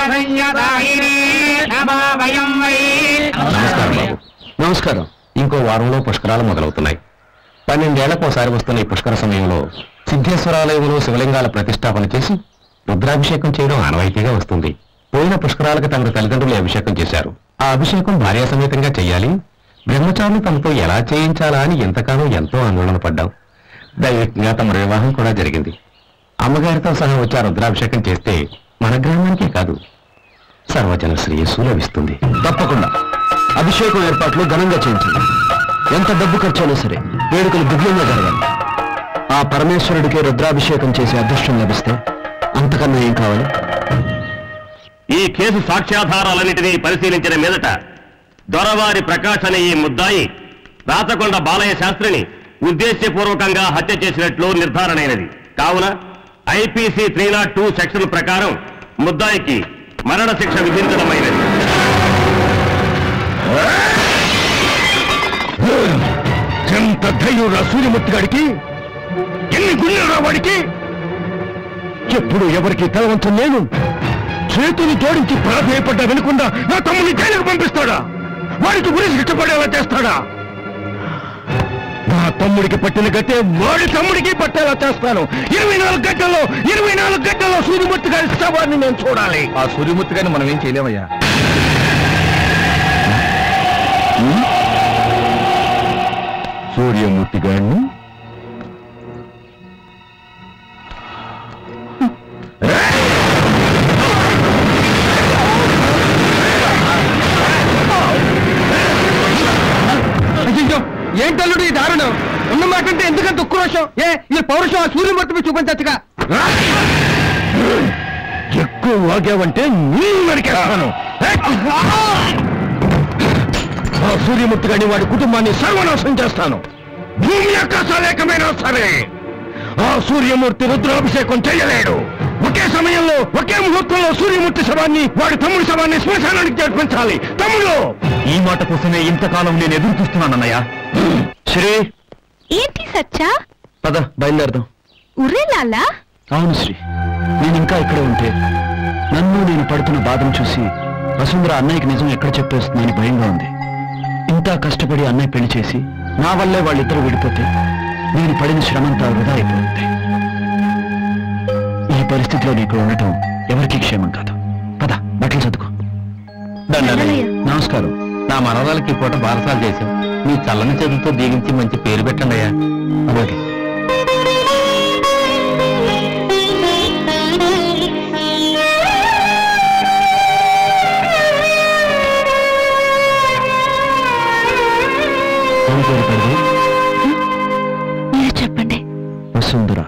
నమస్కారం బాబు. నమస్కారం. ఇంకో వారంలో పుష్కరాలు మొదలవుతున్నాయి. 12 ఏళ్లకోసారి వస్తున్న ఈ పుష్కర సమయంలో సిద్ధేశ్వరాలయంలో శివలింగాల ప్రతిష్టాపన చేసి రుద్రాభిషేకం చేయడం ఆనవాయితీగా వస్తుంది. పోయిన పుష్కరాలకు తమ తల్లిదండ్రులు అభిషేకం చేశారు. ఆ అభిషేకం భార్యా సమేతంగా చెయ్యాలి. బ్రహ్మచారులు తమతో ఎలా చేయించాలా అని ఎంతకాలం ఎంతో ఆందోళన పడ్డాం. దైవికంగా తమ వివాహం కూడా జరిగింది. అమ్మగారితో సహా వచ్చి రుద్రాభిషేకం చేస్తే మన గ్రామానికే కాదు సర్వజన శ్రేయస్సు లభిస్తుంది. తప్పకుండా అభిషేకం ఏర్పాట్లు ఘనంగా చేయించండి. ఎంత డబ్బు ఖర్చైనా సరే వేడుకలు దివ్యంగా జరగాలి. ఆ పరమేశ్వరుడికి రుద్రాభిషేకం చేసే అదృష్టం లభిస్తే అంతకన్నా ఏం కావాలి? ఈ కేసు సాక్ష్యాధారాలన్నింటినీ పరిశీలించిన మీదట దొరవారి ప్రకాష్ అనే ఈ ముద్దాయి రాచకొండ బాలయ్య శాస్త్రిని ఉద్దేశ్యపూర్వకంగా హత్య చేసినట్లు నిర్ధారణైనది. కావున ఐపీసీ 302 సెక్షన్ ప్రకారం ముద్దాయికి మరణ శిక్ష విధించడమైనది. ఎంత ధైర్యం సూర్యమూర్తి గారికి! ఎన్ని గుండెలు వాడికి! ఎప్పుడు ఎవరికి తలవంచం నేను చేతులు జోడించి ప్రాధాయపడ్డా వినకుండా నా తమ్ముని జైలుకు పంపిస్తాడా? వాడికి ఉరి శిక్ష పడేలా చేస్తాడా? నా తమ్ముడికి పట్టిన గట్టే వాడి తమ్ముడికి పట్టేలా చేస్తాను. 24 గంటల్లో సూర్యమూర్తి గారి శవాన్ని నేను చూడాలి. ఆ సూర్యమూర్తి గారిని మనం ఏం చేయలేమయ్యా. సూర్యమూర్తి గారిని ఏంటల్లుడు ఈ దారుణం? ఉన్నమాటంటే ఎందుకంత ఉక్రోషం? ఈ పౌరుషం ఆ సూర్యమూర్తిని చూపించచ్చుగా. ఎక్కువ వాగావంటే నేను నరికేస్తాను. ఆ సూర్యమూర్తి గారిని వాడి కుటుంబాన్ని సర్వనాశనం చేస్తాను. భూమి ఆకాశాలు ఏకమైనా సరే ఆ సూర్యమూర్తి రుద్రాభిషేకం చేయలేడు. ఒకే సమయంలో ఒకే ముహూర్తంలో సూర్యమూర్తి శవాన్ని వాడి తమ్ముడి శవాన్ని శ్మశానానికి చేర్పించాలి. తమ్ముడు, ఈ మాట కోసమే ఇంతకాలం నేను ఎదురు చూస్తున్నానన్నయ్య. శ్రీ, ఏంటి సచ్చా? పద బయలుదేరదాం. ఉర్రేలాలా? అవును శ్రీ, నేను ఇంకా ఇక్కడే ఉంటే నన్ను నేను పడుతున్న బాధను చూసి వసుంధర అన్నయ్యకి నిజం ఎక్కడ చెప్పేస్తుందని భయంగా ఉంది. ఇంత కష్టపడి అన్నయ్య పెళ్లి చేసి నా వల్లే వాళ్ళిద్దరూ విడిపోతే నేను పడిన శ్రమంతా వృధా అయిపోతుంది. ఈ పరిస్థితిలో నీకు ఉండటం ఎవరికీ క్షేమం కాదు. పద బట్టలు చదువుకో. నమస్కారం. నా మనవరాలకి పూట బారసాలు చేశాం. మీ చల్లని చదువుతో దీవించి మంచి పేరు పెట్టండి అయ్యా. అలాగే. మీరు చెప్పండి. వసుంధర,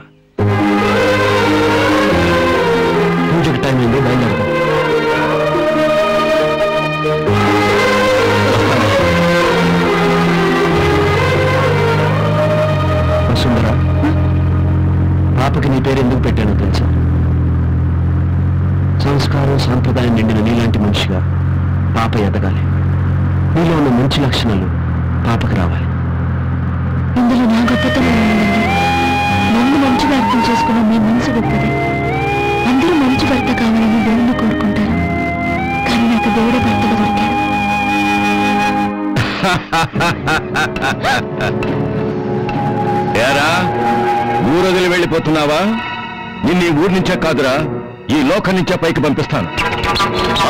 పూజకి టైం అయింది, బయలుదేరదాం. వసుంధర, పాపకి నీ పేరు ఎందుకు పెట్టానో తెలుసా? సంస్కారం సాంప్రదాయం నిండిన నీలాంటి మనిషిగా పాప ఎదగాలి. నీలో ఉన్న మంచి లక్షణాలు పాపకి రావాలి. ఇందులో నా గొప్పతనం ఉందండి. నన్ను మంచిగా అర్థం చేసుకున్న మీ మనసు గొప్పది. అందరూ మంచి భర్త కావాలని దేవుణ్ణి కోరుకుంటారు. కానీ నాకు దేవుడే భర్తగా దొరికాడు. ఏరా, ఊరొదిలి వెళ్ళిపోతున్నావా? నిన్ను ఈ ఊరి నుంచే కాదురా, ఈ లోకం నుంచే పైకి పంపిస్తాను.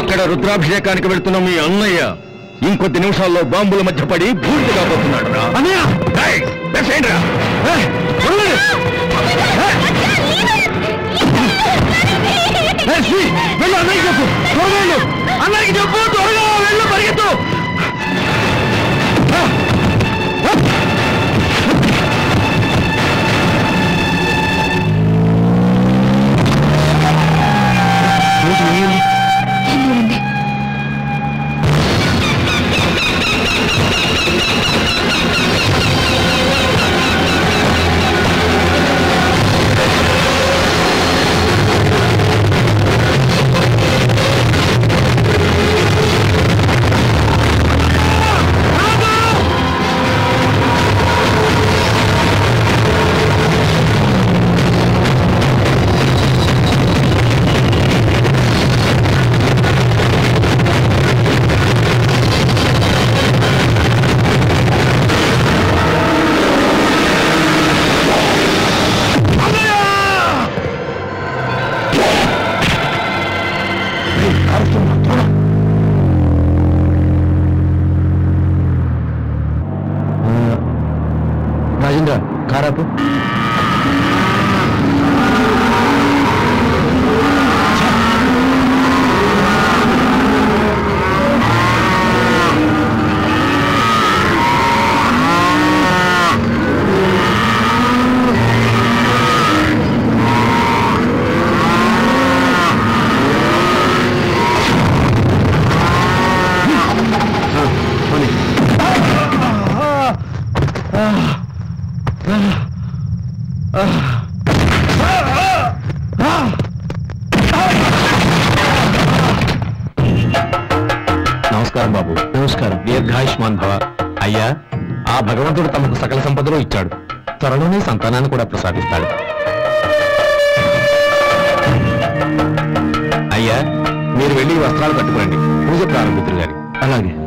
అక్కడ రుద్రాభిషేకానికి వెళ్తున్న మీ అన్నయ్య ఇంకొద్ది నిమిషాల్లో బాంబుల మధ్య పడి బూడిద కాబోతున్నాడు. అన్నయ్య చెప్పు, అన్నయ్యకి చెప్పు, త్వరగా వెళ్ళు, పరిగెత్తు. కారాపు. నమస్కారం బాబు. నమస్కారం. దీర్ఘాయుష్మాన్ భవ. అయ్యా, ఆ భగవంతుడు తమకు సకల సంపదలు ఇచ్చాడు. త్వరలోనే సంతానాన్ని కూడా ప్రసాదిస్తాడు. అయ్యా, మీరు వెళ్ళి వస్త్రాలు కట్టుకోండి. పూజ ప్రారంభితులు గారి. అలాగే.